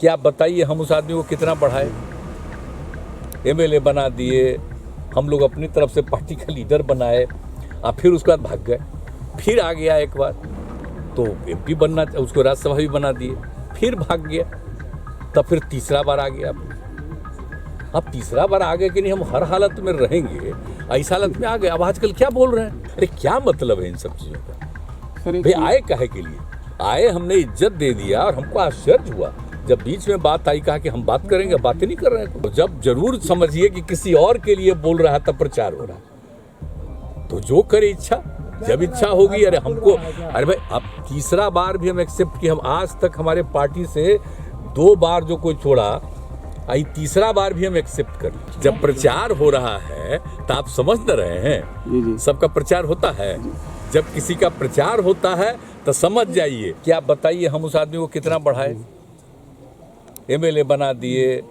कि आप बताइए हम उस आदमी को कितना बढ़ाए, एमएलए बना दिए, हम लोग अपनी तरफ से पार्टी का लीडर बनाए, आप फिर उसके बाद भाग गए, फिर आ गया एक बार तो एमपी बनना, उसको राज्यसभा भी बना दिए, फिर भाग गया, तब फिर तीसरा बार आ गया। अब तीसरा बार आ गए कि नहीं हम हर हालत में रहेंगे, इस हालत में आ गए। अब आजकल क्या बोल रहे हैं, अरे क्या मतलब है इन सब चीज़ों का? भाई आए काहे के लिए आए? हमने इज्जत दे दिया और हमको आश्चर्य हुआ जब बीच में बात आई, कहा कि हम बात करेंगे, बातें नहीं कर रहे हैं। तो जब जरूर समझिए कि किसी और के लिए बोल रहा है तब प्रचार हो रहा है, तो जो करे इच्छा, जब इच्छा होगी। अरे हमको, अरे भाई अब तीसरा बार भी हम एक्सेप्ट किए। हम आज तक हमारे पार्टी से 2 बार जो कोई छोड़ा, आई तीसरा बार भी हम एक्सेप्ट कर। जब प्रचार हो रहा है तो आप समझ न रहे हैं, सबका प्रचार होता है। जब किसी का प्रचार होता है तो समझ जाइए कि आप बताइए हम उस आदमी को कितना बढ़ाए, एमएलए बना दिए,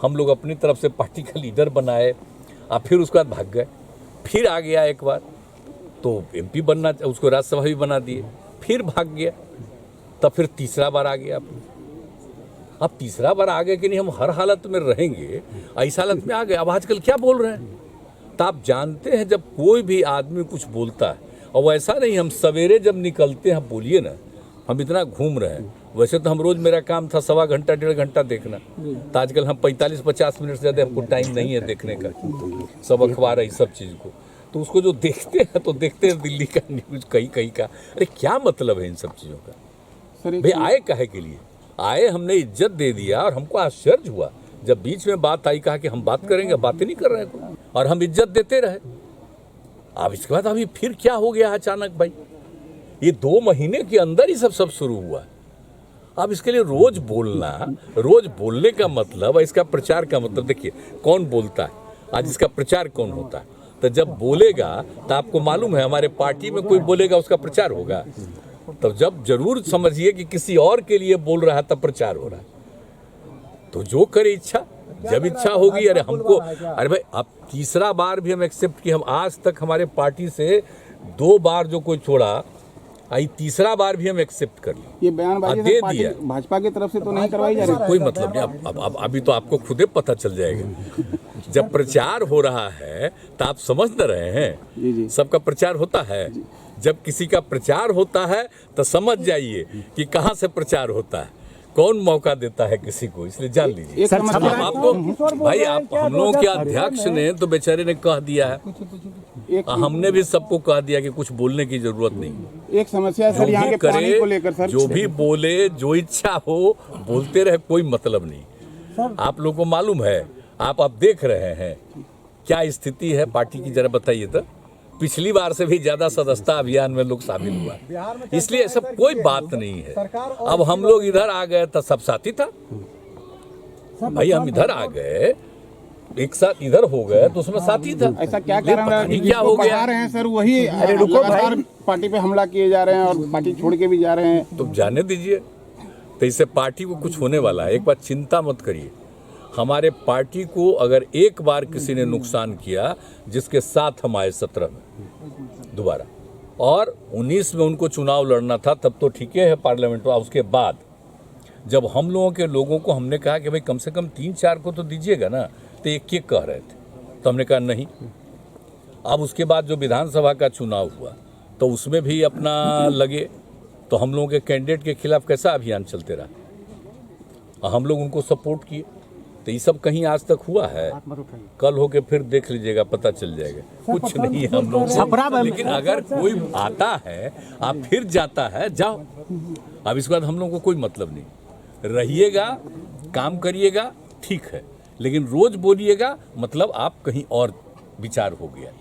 हम लोग अपनी तरफ से पार्टी का लीडर बनाए, आप फिर उसके बाद भाग गए, फिर आ गया एक बार तो एमपी बनना, उसको राज्यसभा भी बना दिए, फिर भाग गया, तब फिर तीसरा बार आ गया। अब तीसरा बार आ गए कि नहीं हम हर हालत में रहेंगे, इस हालत में आ गए। अब आजकल क्या बोल रहे हैं? तो आप जानते हैं जब कोई भी आदमी कुछ बोलता है, और वैसा नहीं हम सवेरे जब निकलते हैं, बोलिए ना हम इतना घूम रहे हैं, वैसे तो हम रोज, मेरा काम था 1.25 घंटा 1.5 घंटा देखना, तो आजकल हम 45-50 मिनट से ज़्यादा हमको टाइम नहीं है देखने का, सब अखबार है इस सब चीज़ को। तो उसको जो देखते हैं तो देखते हैं दिल्ली का न्यूज़, कहीं कहीं का। अरे क्या मतलब है इन सब चीज़ों का? भाई आए काहे के लिए आए? हमने इज्जत दे दिया और हमको आश्चर्य हुआ जब बीच में बात आई, कहा कि हम बात करेंगे, बातें नहीं कर रहे हैं, और हम इज्जत देते रहे। अब इसके बाद अभी फिर क्या हो गया अचानक? भाई ये 2 महीने के अंदर ही सब शुरू हुआ। अब इसके लिए रोज बोलना, रोज बोलने का मतलब, इसका प्रचार का मतलब, देखिए कौन बोलता है आज, इसका प्रचार कौन होता है? तो जब बोलेगा तो आपको मालूम है हमारे पार्टी में कोई बोलेगा उसका प्रचार होगा, तब जब जरूर समझिए कि किसी और के लिए बोल रहा है तब प्रचार हो रहा है। तो जो करे इच्छा, जब इच्छा होगी। अरे हमको, अरे भाई अब तीसरा बार भी हम एक्सेप्ट किए। हम आज तक हमारे पार्टी से 2 बार जो कोई छोड़ा, आई तीसरा बार भी हम एक्सेप्ट कर लिया। ये बयानबाजी दे दिया भाजपा की तरफ से तो नहीं करवाई जा रही? कोई मतलब नहीं। अब अभी तो आपको खुदे पता चल जाएगा। जब प्रचार हो रहा है तो आप समझ न रहे हैं, सबका प्रचार होता है। जब किसी का प्रचार होता है तो समझ जाइए कि कहाँ से प्रचार होता है, कौन मौका देता है किसी को, इसलिए जान लीजिए। आपको भाई, आप हम लोगों के अध्यक्ष ने तो बेचारे ने कह दिया है, हमने भी सबको कह दिया कि कुछ बोलने की जरूरत नहीं। एक समस्या सर यहाँ के पानी को लेकर सर, जो भी बोले, जो इच्छा हो बोलते रहे, कोई मतलब नहीं। आप लोगों को मालूम है, आप देख रहे हैं क्या स्थिति है पार्टी की, जरा बताइए तो। पिछली बार से भी ज्यादा सदस्यता अभियान में लोग शामिल हुआ, इसलिए सब कोई बात नहीं है। अब हम लोग इधर आ गए तो सब साथी था भाई, हम इधर आ गए, एक साथ इधर हो गए तो उसमें साथी था। ऐसा क्या कारण है, क्या हो गया रहे हैं सर? वही लगातार पार्टी पे हमला किए जा रहे हैं और पार्टी छोड़ के भी जा रहे हैं। तो जाने दीजिए, तो इससे पार्टी को कुछ होने वाला है। एक बात चिंता मत करिए, हमारे पार्टी को अगर एक बार किसी ने नुकसान किया, जिसके साथ हम आए 17 में दोबारा, और 19 में उनको चुनाव लड़ना था, तब तो ठीक है पार्लियामेंट में। उसके बाद जब हम लोगों के लोगों को हमने कहा कि भाई कम से कम 3-4 को तो दीजिएगा ना, तो एक कह रहे थे, तो हमने कहा नहीं। अब उसके बाद जो विधानसभा का चुनाव हुआ तो उसमें भी अपना लगे, तो हम लोगों के कैंडिडेट के खिलाफ कैसा अभियान चलते रहा, हम लोग उनको सपोर्ट किए। तो ये सब कहीं आज तक हुआ है? कल होके फिर देख लीजिएगा, पता चल जाएगा। कुछ नहीं है हम लोग। लेकिन अगर कोई आता है, आप फिर जाता है, जाओ। अब इसके बाद हम लोगों को कोई मतलब नहीं। रहिएगा, काम करिएगा, ठीक है, लेकिन रोज बोलिएगा मतलब आप कहीं और विचार हो गया।